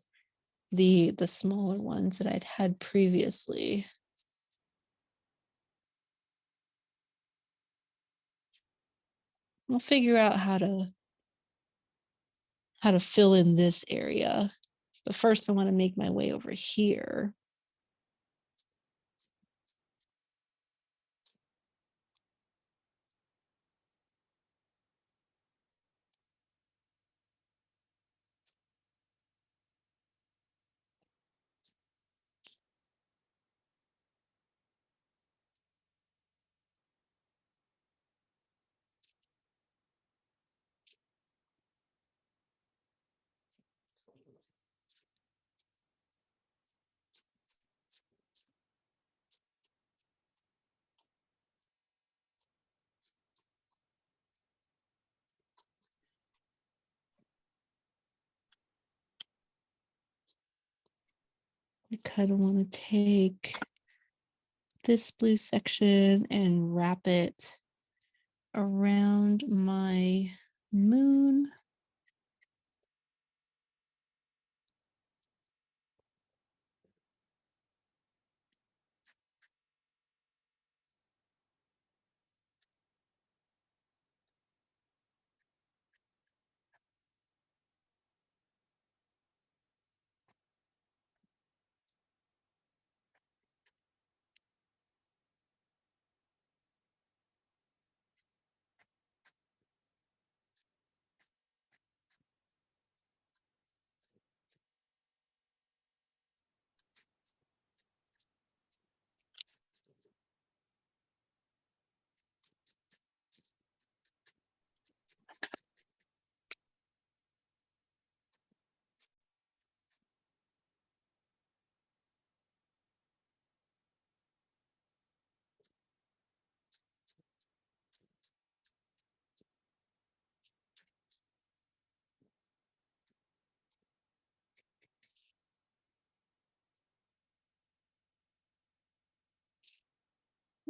the smaller ones that I'd had previously. I'll figure out how to fill in this area. But first I want to make my way over here. I kind of want to take this blue section and wrap it around my moon.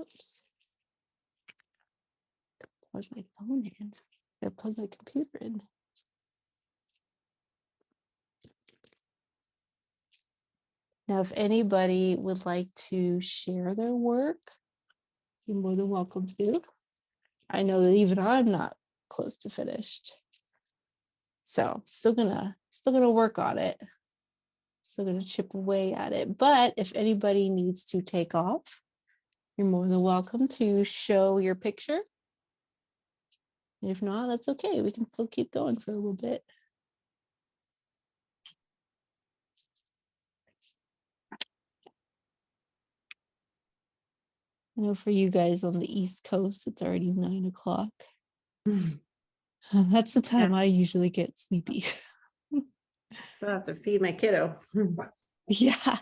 Oops. Plug my phone in. Gotta plug my computer in. Now, if anybody would like to share their work, you're more than welcome to. I know that even I'm not close to finished. So still gonna work on it. Still gonna chip away at it. But if anybody needs to take off, you're more than welcome to show your picture. And if not, that's okay. We can still keep going for a little bit. I know for you guys on the East Coast, it's already 9 o'clock. That's the time I usually get sleepy.
So I have to feed my kiddo.
Yeah.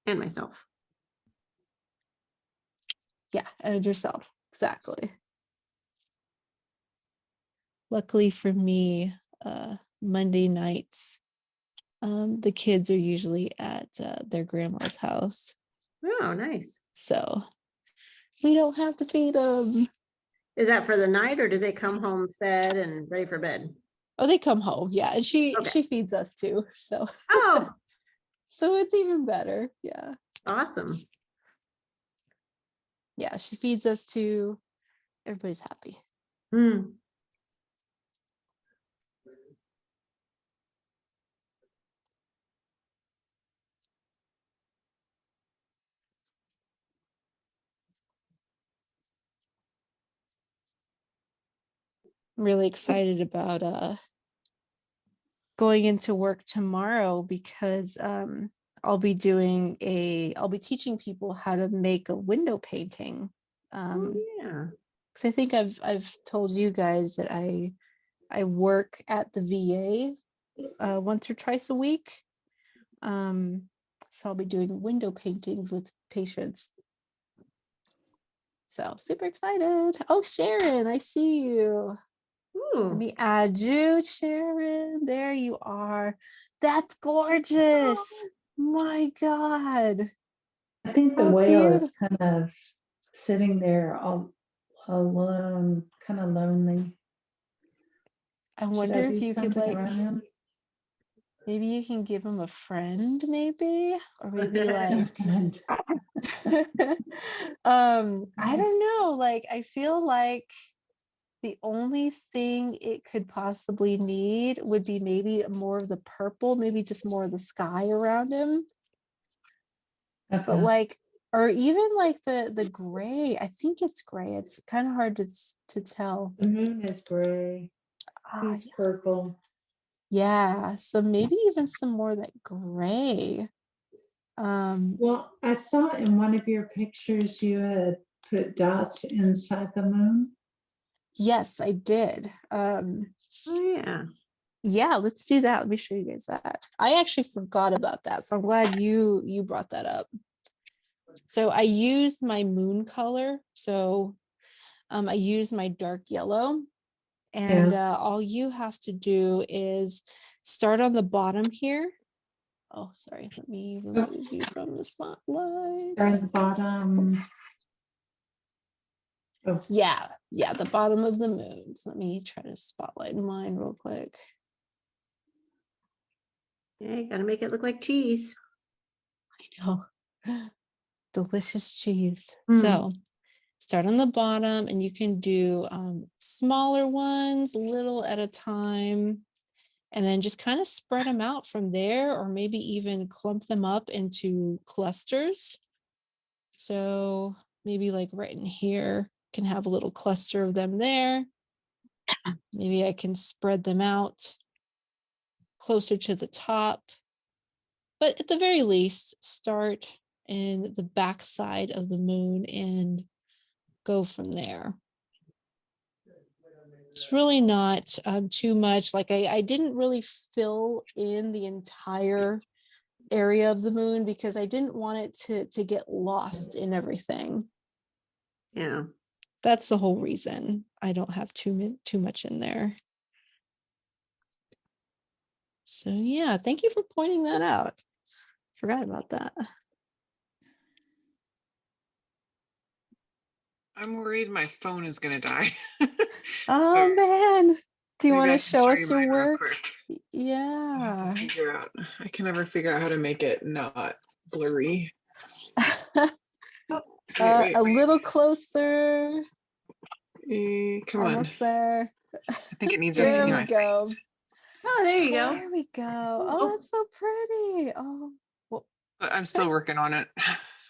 And myself.
Yeah, and yourself. Exactly. Luckily for me, Monday nights, the kids are usually at their grandma's house.
Oh, nice.
So we don't have to feed them.
Is that for the night or do they come home fed and ready for bed?
Oh, they come home. Yeah. And she
Okay.
feeds us too. So
Oh,
so it's even better. Yeah.
awesome.
Yeah, she feeds us too. Everybody's happy.
Hmm.
I'm really excited about going into work tomorrow because I'll be teaching people how to make a window painting.
Oh, yeah.
Because I think I've told you guys that I work at the VA once or twice a week. So I'll be doing window paintings with patients. So super excited. Oh, Sharon, I see you. Let
Ooh.
me add you, Sharon. There you are. That's gorgeous. My God.
I think the
How
whale is
beautiful.
kind of sitting there all alone, kind of lonely.
I
Should
wonder
I
if
do
you could
something around him?
maybe you can give him a friend, maybe, or maybe like,
And
I don't know. Like, I feel like the only thing it could possibly need would be maybe more of the purple, maybe just more of the sky around him. But
okay.
like, or even like the gray. I think it's gray. It's kind of hard to tell.
The moon is gray.
Ah,
He's purple.
yeah. So maybe even some more of that gray.
Well, I saw in one of your pictures you had put dots inside the moon.
Yes, I did.
Oh, yeah.
Yeah, let's do that. Let me show you guys that. I actually forgot about that, so I'm glad you brought that up. So I used my moon color. So I used my dark yellow, and all you have to do is start on the bottom here. Oh, sorry. Let me remove you from the spotlight.
Start at the bottom. Oh,
Yeah, the bottom of the moons. Let me try to spotlight mine real quick.
Yeah, gotta make it look like cheese.
I know. Delicious cheese.
Mm.
So start on the bottom and you can do smaller ones, little at a time, and then just kind of spread them out from there, or maybe even clump them up into clusters. So maybe like right in here, can have a little cluster of them there. Maybe I can spread them out closer to the top. But at the very least, start in the back side of the moon and go from there. It's really not too much. Like I didn't really fill in the entire area of the moon because I didn't want it to get lost in everything.
Yeah.
That's the whole reason I don't have too much in there. So yeah, thank you for pointing that out. Forgot about that.
I'm worried my phone is gonna die.
Oh man. Do you
Maybe
want
I
to
can
show
you
us your
mine real
work?
quick. I
Yeah.
have to figure out. I can never figure out how to make it not blurry. Wait,
A little closer.
come on.
Almost there.
I think it needs to
There
see
we
my
go.
face.
Oh, there you go.
There we go. Oh, that's so pretty. Oh, well,
But I'm still working on it.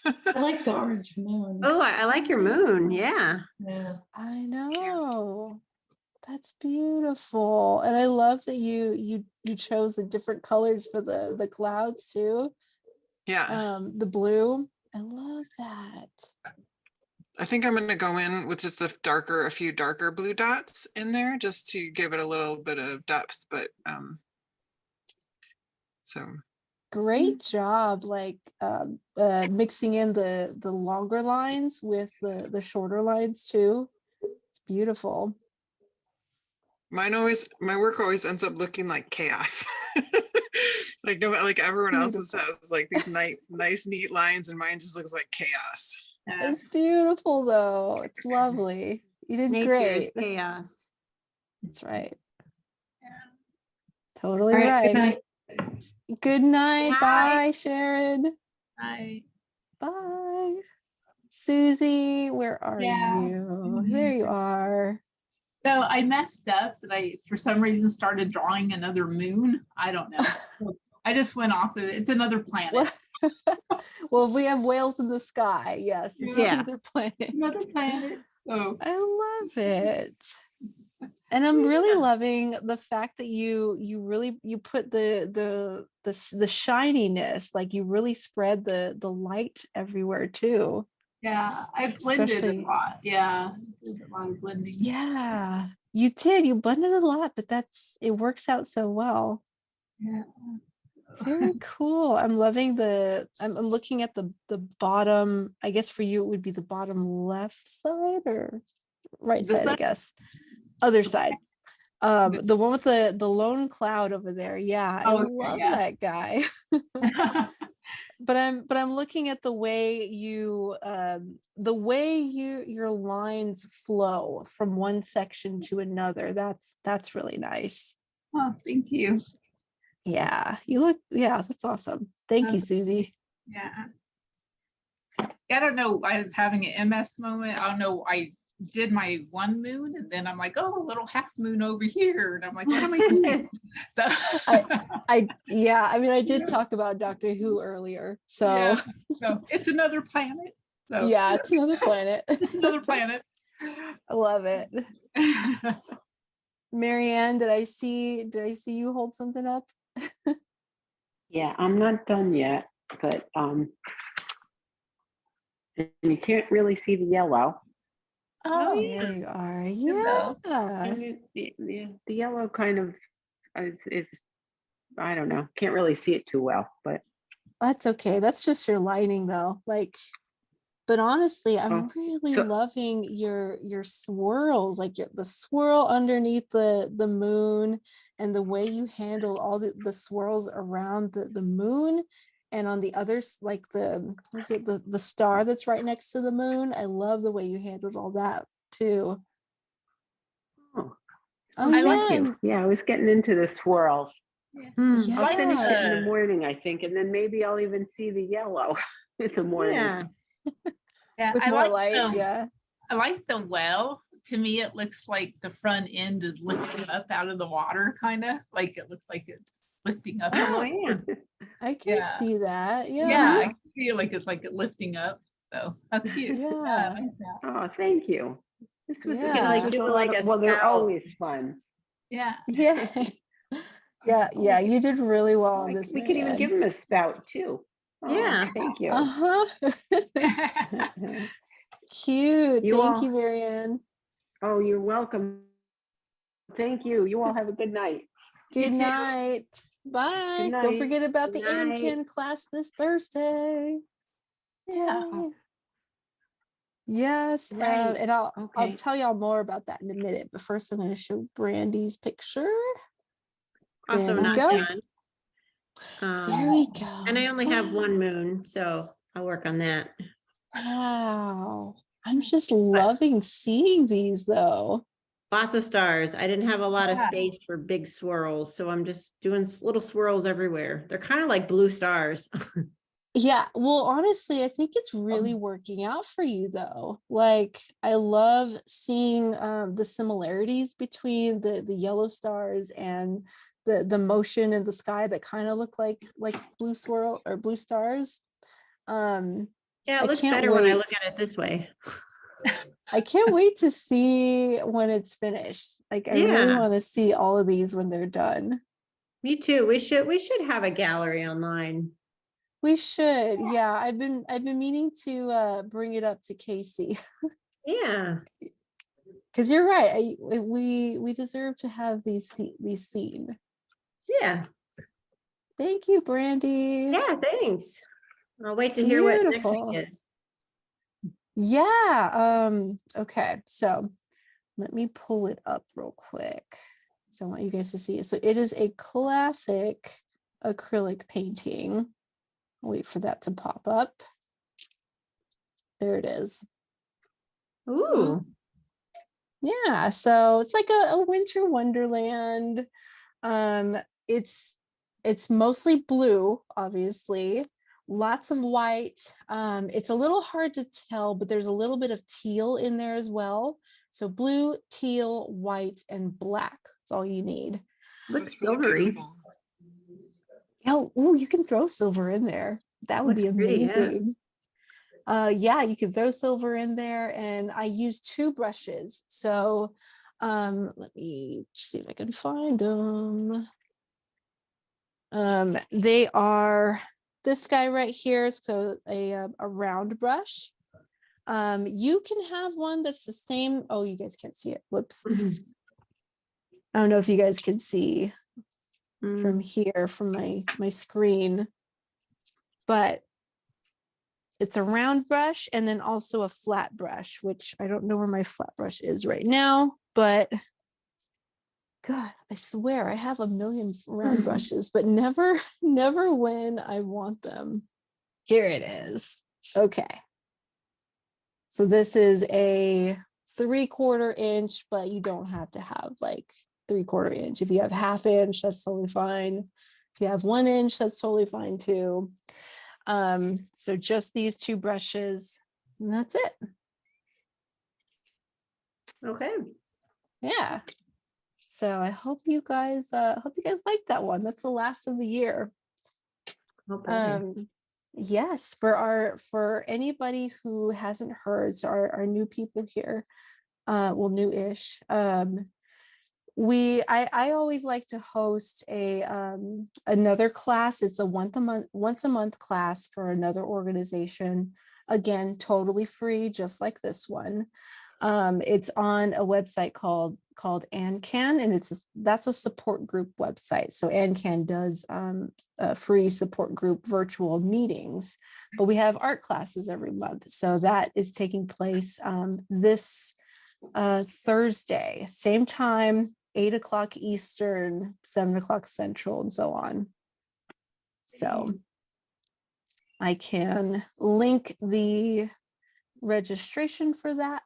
I like the orange moon.
Oh, I like your moon. Yeah.
Yeah.
I know. That's beautiful. And I love that you chose the different colors for the clouds too.
Yeah.
The blue. I love that.
I think I'm gonna go in with just a few darker blue dots in there just to give it a little bit of depth, but so
Great job, like mixing in the longer lines with the shorter lines too. It's beautiful.
my work always ends up looking like chaos. Like no, like everyone else's
Beautiful.
has like these nice neat lines, and mine just looks like chaos.
It's beautiful though. It's lovely. You did
Nature is
great.
chaos.
That's right. Totally
All right.
right.
Good night.
Good night.
Good night.
Bye, Sharon.
I,
Bye. Susie, where are
Yeah.
you? There you are.
so I messed up that I, for some reason, started drawing another moon. I don't know. I just went off of it. It's another planet.
Well, if we have whales in the sky, yes, it's
Yeah.
another planet.
Another planet. So
I love it. And I'm really loving the fact that you really you put the shininess, like you really spread the light everywhere too.
yeah, I blended
Especially-
a lot. Yeah, did a lot of blending.
Yeah, you did. You blended a lot, but it works out so well.
Yeah.
Very cool. I'm loving I'm looking at the bottom. I guess for you it would be the bottom left side or right
This
side, I
side?
guess. Other side. The one with the lone cloud over there. Yeah, I
Oh, okay,
love
yeah.
that guy. But I'm looking at the way your lines flow from one section to another. That's really nice.
Oh, thank you.
Yeah, that's awesome. Thank you, Susie.
Yeah. I don't know. I was having an MS moment. I don't know. I did my one moon and then I'm like, oh, a little half moon over here. And I'm like, what am I doing? So
I mean, I did talk about Doctor Who earlier. So
yeah. So it's another planet. So
yeah, it's another planet.
it's another planet.
I love it. Marianne, did I see you hold something up?
Yeah, I'm not done yet, but you can't really see the yellow.
Oh,
There you are.
though.
Yeah.
And the yellow kind of is I don't know, can't really see it too well, but
That's okay. That's just your lighting though. But honestly, I'm really
so-
loving your swirls, like the swirl underneath the moon and the way you handle all the swirls around the moon and on the others, like the star that's right next to the moon. I love the way you handled all that too.
oh,
Oh
I
yeah.
like
thank you. Yeah, I was getting into the swirls.
Yeah.
I'll finish it in
Yeah.
the morning, I think, and then maybe I'll even see the yellow in the morning.
Yeah.
Yeah,
With
I
more
like
light. Yeah.
I like the well. To me, it looks like the front end is lifting up out of the water, kind of like it looks like it's lifting up.
Oh, yeah.
I can
Yeah.
see that.
Yeah,
Yeah.
I can feel like it's like lifting up. So how cute.
Yeah.
I like that.
Oh, thank you. This was,
Yeah.
this
Like
was
do
a
like
lot
a
of, well, they're
spout.
always fun.
Yeah.
Yeah. Yeah, you did really well on this.
We could even give them a spout too. Oh,
Yeah.
thank you.
Uh-huh. Cute.
You
Thank
all-
you, Marianne.
Oh, you're welcome. Thank you. You all have a good night.
Good
too.
night. Bye.
Good
Don't
night.
forget about the
Good night.
Amkin class this Thursday.
Yeah.
Yay. Yes,
Right.
and I'll
Okay.
tell y'all more about that in a minute. But first, I'm going to show Brandy's picture.
Also
There we
not
go.
done.
There we go.
And I only have one moon, so I'll work on that.
Wow. I'm I'm just loving seeing these though.
Lots of stars. I didn't have a lot of
Yeah.
space for big swirls, so I'm just doing little swirls everywhere. They're kind of like blue stars.
Yeah, well, honestly, I think it's really working out for you though. Like, I love seeing the similarities between the yellow stars and the motion in the sky that kind of look like blue swirl or blue stars. Um,
Yeah,
I
it looks
can't
better when I look
wait.
at it this way.
I can't wait to see when it's finished. Like, I really
Yeah.
want to see all of these when they're done.
Me too. We should have a gallery online.
We should, yeah. I've been meaning to bring it up to Casey.
Yeah.
Because you're right. We deserve to have these seen.
Yeah.
Thank you, Brandy.
Yeah, thanks. I'll wait to hear what next
Beautiful.
week is.
Yeah. Okay. So let me pull it up real quick. So I want you guys to see it. So it is a classic acrylic painting. I'll wait for that to pop up. There it is.
Ooh.
Yeah. So it's like a winter wonderland. It's mostly blue, obviously. Lots of white. It's a little hard to tell, but there's a little bit of teal in there as well. So blue, teal, white, and black. That's all you need.
Looks
That's really
silvery.
beautiful.
Oh, ooh, you can throw silver in there. That would
Looks
be
pretty, yeah.
amazing. Yeah, you can throw silver in there, and I use 2 brushes. So let me see if I can find them. They are this guy right here, so a round brush. You can have one that's the same. Oh, you guys can't see it. Whoops. I don't know if you guys can see from here, from my screen, but it's a round brush and then also a flat brush, which I don't know where my flat brush is right now, but God, I swear I have a million round brushes, but never when I want them. Here it is. Okay. So this is a 3/4 inch, but you don't have to have like 3/4 inch. If you have 1/2 inch, that's totally fine. If you have 1 inch, that's totally fine too. So just these 2 brushes, and that's it.
Okay.
Yeah. So I hope you guys like that one. That's the last of the year.
Okay.
Yes, for anybody who hasn't heard, so our new people here, well, new-ish. I always like to host another class. It's a once a month class for another organization. Again, totally free, just like this one. It's on a website called ANCAN, and that's a support group website. So ANCAN does free support group virtual meetings, but we have art classes every month. So that is taking place this Thursday, same time, 8 o'clock Eastern, 7 o'clock Central, and so on. So I can link the registration for that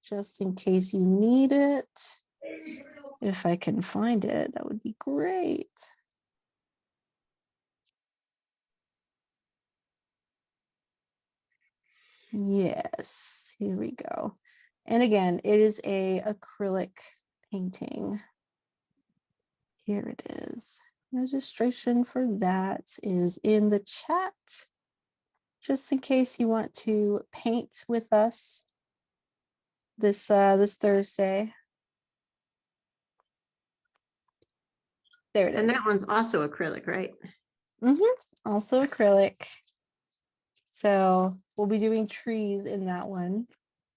just in case you need it. If I can find it, that would be great. Yes, here we go. And again, it is a acrylic painting. Here it is. Registration for that is in the chat, just in case you want to paint with us this Thursday. There it is.
And that one's also acrylic, right?
Also acrylic. So we'll be doing trees in that one.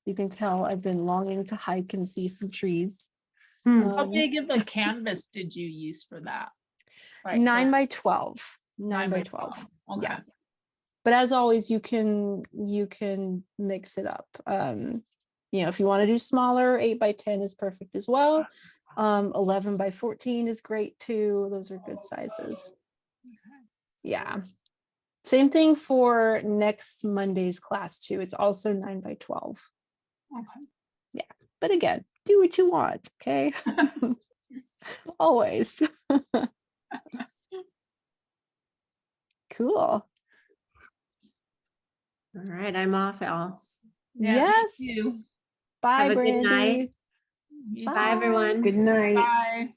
You can tell I've been longing to hike and see some trees.
How big of a canvas did you use for that? Like
9 by 12.
9
by 12.
Okay.
Yeah. But as always, you can mix it up. If you want to do smaller, 8 by 10 is perfect as well. 11 by 14 is great too. Those are good sizes. Yeah. Same thing for next Monday's class too. It's also 9 by 12.
Okay.
But again, do what you want, okay? Always. Cool.
All right, I'm off, Al.
Yeah, me
Yes.
too.
Bye,
Have a good
Brandy.
night.
You
Bye,
too.
everyone.
Good night.
Bye.